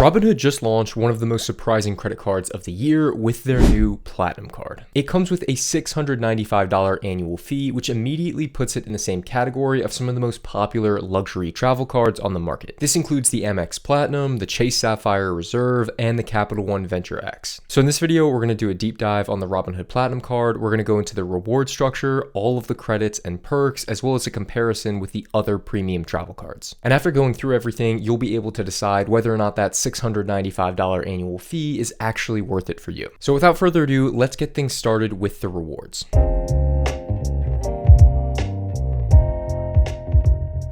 Robinhood just launched one of the most surprising credit cards of the year with their new Platinum card. It comes with a $695 annual fee, which immediately puts it in the same category of some of the most popular luxury travel cards on the market. This includes the Amex Platinum, the Chase Sapphire Reserve, and the Capital One Venture X. So in this video, we're going to do a deep dive on the Robinhood Platinum card. We're going to go into the reward structure, all of the credits and perks, as well as a comparison with the other premium travel cards. And after going through everything, you'll be able to decide whether or not that $695 annual fee is actually worth it for you. So without further ado, let's get things started with the rewards.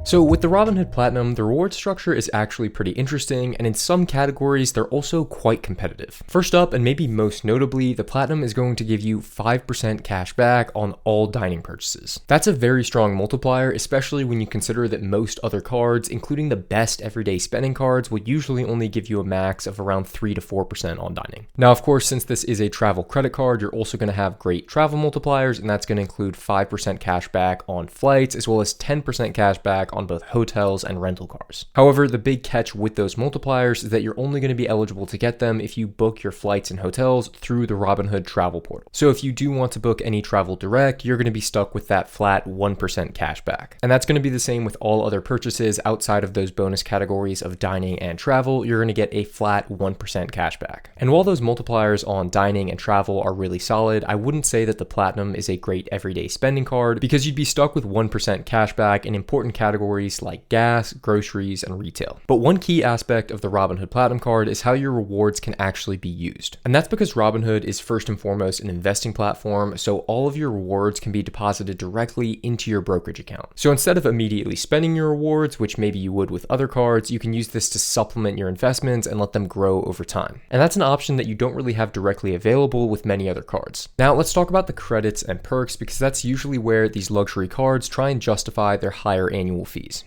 So with the Robinhood Platinum, the reward structure is actually pretty interesting, and in some categories, they're also quite competitive. First up, and maybe most notably, the Platinum is going to give you 5% cash back on all dining purchases. That's a very strong multiplier, especially when you consider that most other cards, including the best everyday spending cards, will usually only give you a max of around 3 to 4% on dining. Now, of course, since this is a travel credit card, you're also going to have great travel multipliers, and that's going to include 5% cash back on flights, as well as 10% cash back on both hotels and rental cars. However, the big catch with those multipliers is that you're only going to be eligible to get them if you book your flights and hotels through the Robinhood travel portal. So if you do want to book any travel direct, you're going to be stuck with that flat 1% cash back. And that's going to be the same with all other purchases outside of those bonus categories of dining and travel. You're going to get a flat 1% cash back. And while those multipliers on dining and travel are really solid, I wouldn't say that the Platinum is a great everyday spending card because you'd be stuck with 1% cash back in important categories like gas, groceries, and retail. But one key aspect of the Robinhood Platinum card is how your rewards can actually be used. And that's because Robinhood is first and foremost an investing platform, so all of your rewards can be deposited directly into your brokerage account. So instead of immediately spending your rewards, which maybe you would with other cards, you can use this to supplement your investments and let them grow over time. And that's an option that you don't really have directly available with many other cards. Now let's talk about the credits and perks, because that's usually where these luxury cards try and justify their higher annual fees.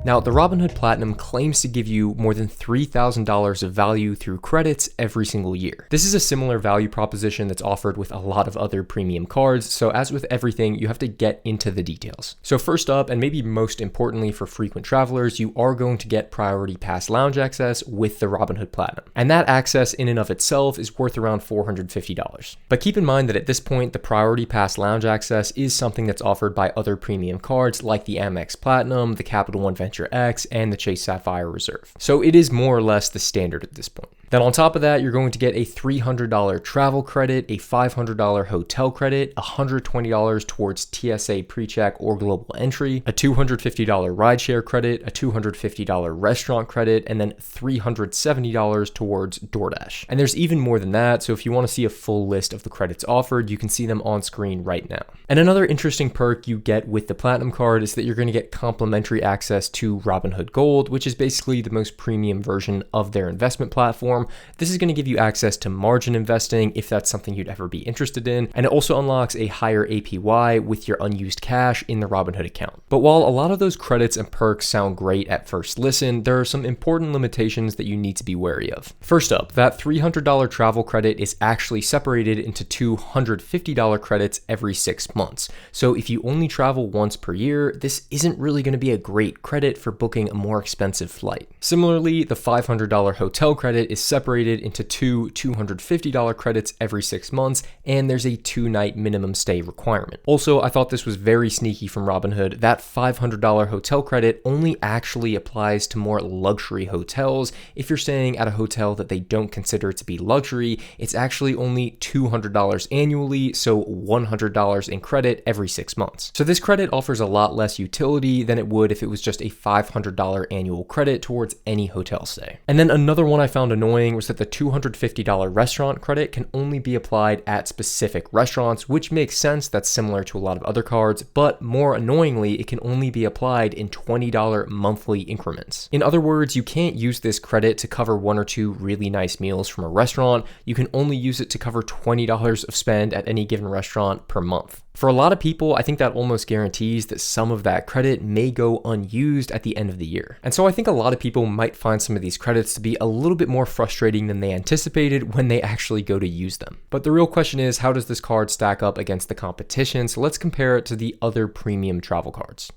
Now, the Robinhood Platinum claims to give you more than $3,000 of value through credits every single year. This is a similar value proposition that's offered with a lot of other premium cards, so as with everything, you have to get into the details. So first up, and maybe most importantly for frequent travelers, you are going to get Priority Pass lounge access with the Robinhood Platinum. And that access in and of itself is worth around $450. But keep in mind that at this point, the Priority Pass lounge access is something that's offered by other premium cards like the Amex Platinum, the Capital One Venture X, and the Chase Sapphire Reserve. So it is more or less the standard at this point. Then on top of that, you're going to get a $300 travel credit, a $500 hotel credit, $120 towards TSA PreCheck or global entry, a $250 rideshare credit, a $250 restaurant credit, and then $370 towards DoorDash. And there's even more than that, so if you want to see a full list of the credits offered, you can see them on screen right now. And another interesting perk you get with the Platinum card is that you're going to get complimentary access to Robinhood Gold, which is basically the most premium version of their investment platform. This is going to give you access to margin investing if that's something you'd ever be interested in, and it also unlocks a higher APY with your unused cash in the Robinhood account. But while a lot of those credits and perks sound great at first listen, there are some important limitations that you need to be wary of. First up, that $300 travel credit is actually separated into two $150 credits every 6 months. So if you only travel once per year, this isn't really going to be a great credit for booking a more expensive flight. Similarly, the $500 hotel credit is separated into two $250 credits every 6 months, and there's a 2-night minimum stay requirement. Also, I thought this was very sneaky from Robinhood. That $500 hotel credit only actually applies to more luxury hotels. If you're staying at a hotel that they don't consider to be luxury, it's actually only $200 annually, so $100 in credit every 6 months. So this credit offers a lot less utility than it would if it was just a $500 annual credit towards any hotel stay. And then another one I found annoying was that the $250 restaurant credit can only be applied at specific restaurants, which makes sense. That's similar to a lot of other cards, but more annoyingly, it can only be applied in $20 monthly increments. In other words, you can't use this credit to cover 1 or 2 really nice meals from a restaurant. You can only use it to cover $20 of spend at any given restaurant per month. For a lot of people, I think that almost guarantees that some of that credit may go unused at the end of the year. And so I think a lot of people might find some of these credits to be a little bit more frustrating than they anticipated when they actually go to use them. But the real question is, how does this card stack up against the competition? So let's compare it to the other premium travel cards.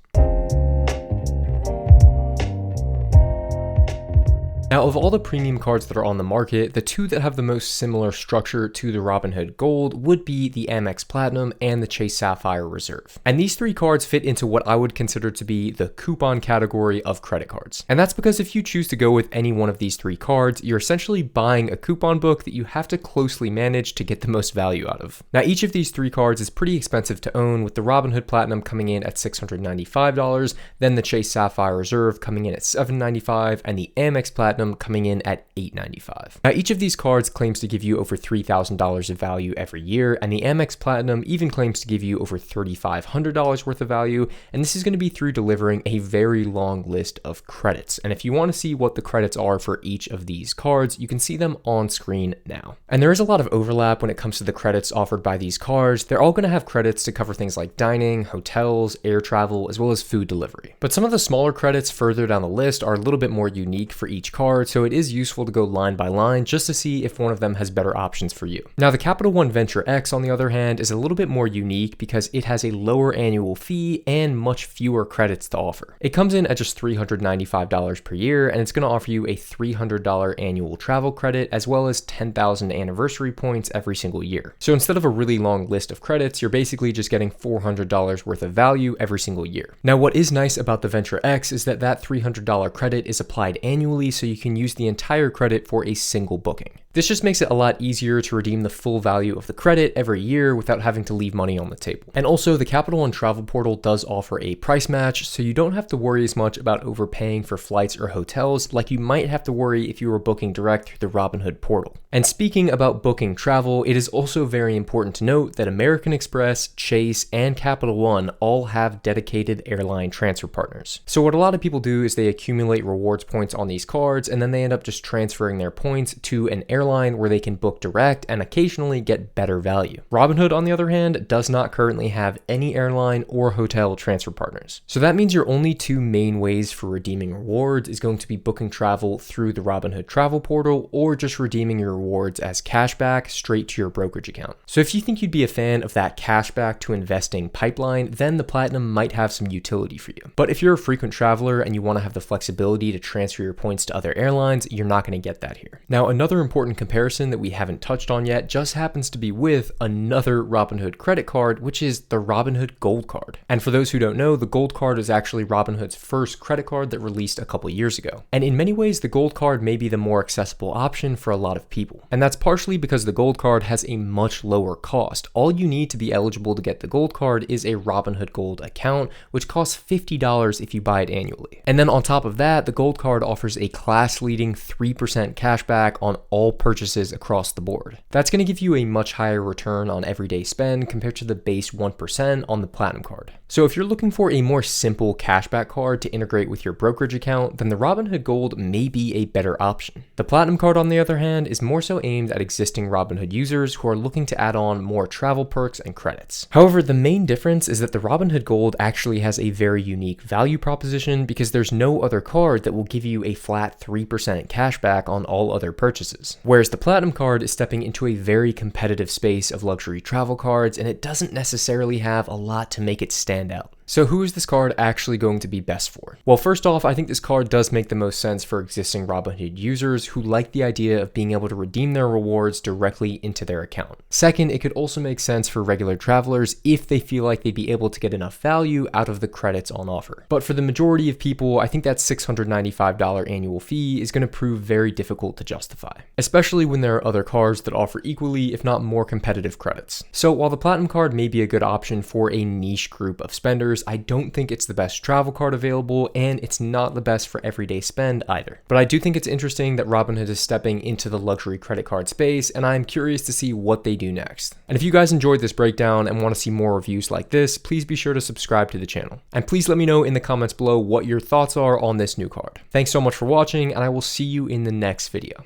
Now, of all the premium cards that are on the market, the two that have the most similar structure to the Robinhood Gold would be the Amex Platinum and the Chase Sapphire Reserve. And these three cards fit into what I would consider to be the coupon category of credit cards. And that's because if you choose to go with any one of these three cards, you're essentially buying a coupon book that you have to closely manage to get the most value out of. Now, each of these three cards is pretty expensive to own, with the Robinhood Platinum coming in at $695, then the Chase Sapphire Reserve coming in at $795, and the Amex Platinum coming in at $895. Now, each of these cards claims to give you over $3,000 of value every year, and the Amex Platinum even claims to give you over $3,500 worth of value, and this is going to be through delivering a very long list of credits. And if you want to see what the credits are for each of these cards, you can see them on screen now. And there is a lot of overlap when it comes to the credits offered by these cards. They're all going to have credits to cover things like dining, hotels, air travel, as well as food delivery. But some of the smaller credits further down the list are a little bit more unique for each card, so it is useful to go line by line just to see if one of them has better options for you. Now, the Capital One Venture X, on the other hand, is a little bit more unique because it has a lower annual fee and much fewer credits to offer. It comes in at just $395 per year, and it's going to offer you a $300 annual travel credit as well as 10,000 anniversary points every single year. So instead of a really long list of credits, you're basically just getting $400 worth of value every single year. Now, what is nice about the Venture X is that $300 credit is applied annually, so you can use the entire credit for a single booking. This just makes it a lot easier to redeem the full value of the credit every year without having to leave money on the table. And also, the Capital One Travel Portal does offer a price match, so you don't have to worry as much about overpaying for flights or hotels like you might have to worry if you were booking direct through the Robinhood portal. And speaking about booking travel, it is also very important to note that American Express, Chase, and Capital One all have dedicated airline transfer partners. So what a lot of people do is they accumulate rewards points on these cards, and then they end up just transferring their points to an airline where they can book direct and occasionally get better value. Robinhood, on the other hand, does not currently have any airline or hotel transfer partners. So that means your only two main ways for redeeming rewards is going to be booking travel through the Robinhood travel portal or just redeeming your rewards as cashback straight to your brokerage account. So if you think you'd be a fan of that cashback to investing pipeline, then the Platinum might have some utility for you. But if you're a frequent traveler and you want to have the flexibility to transfer your points to other airlines, you're not going to get that here. Now, another important comparison that we haven't touched on yet just happens to be with another Robinhood credit card, which is the Robinhood Gold Card. And for those who don't know, the Gold Card is actually Robinhood's first credit card that released a couple years ago. And in many ways, the Gold Card may be the more accessible option for a lot of people. And that's partially because the Gold Card has a much lower cost. All you need to be eligible to get the Gold Card is a Robinhood Gold account, which costs $50 if you buy it annually. And then on top of that, the Gold Card offers a class-leading 3% cashback on all purchases across the board. That's going to give you a much higher return on everyday spend compared to the base 1% on the Platinum Card. So if you're looking for a more simple cashback card to integrate with your brokerage account, then the Robinhood Gold may be a better option. The Platinum Card, on the other hand, is more so aimed at existing Robinhood users who are looking to add on more travel perks and credits. However, the main difference is that the Robinhood Gold actually has a very unique value proposition because there's no other card that will give you a flat 3% cashback on all other purchases. Whereas the Platinum Card is stepping into a very competitive space of luxury travel cards, and it doesn't necessarily have a lot to make it stand out. So who is this card actually going to be best for? Well, first off, I think this card does make the most sense for existing Robinhood users who like the idea of being able to redeem their rewards directly into their account. Second, it could also make sense for regular travelers if they feel like they'd be able to get enough value out of the credits on offer. But for the majority of people, I think that $695 annual fee is going to prove very difficult to justify, especially when there are other cards that offer equally, if not more competitive credits. So while the Platinum Card may be a good option for a niche group of spenders, I don't think it's the best travel card available, and it's not the best for everyday spend either. But I do think it's interesting that Robinhood is stepping into the luxury credit card space, and I'm curious to see what they do next. And if you guys enjoyed this breakdown and want to see more reviews like this, please be sure to subscribe to the channel. And please let me know in the comments below what your thoughts are on this new card. Thanks so much for watching, and I will see you in the next video.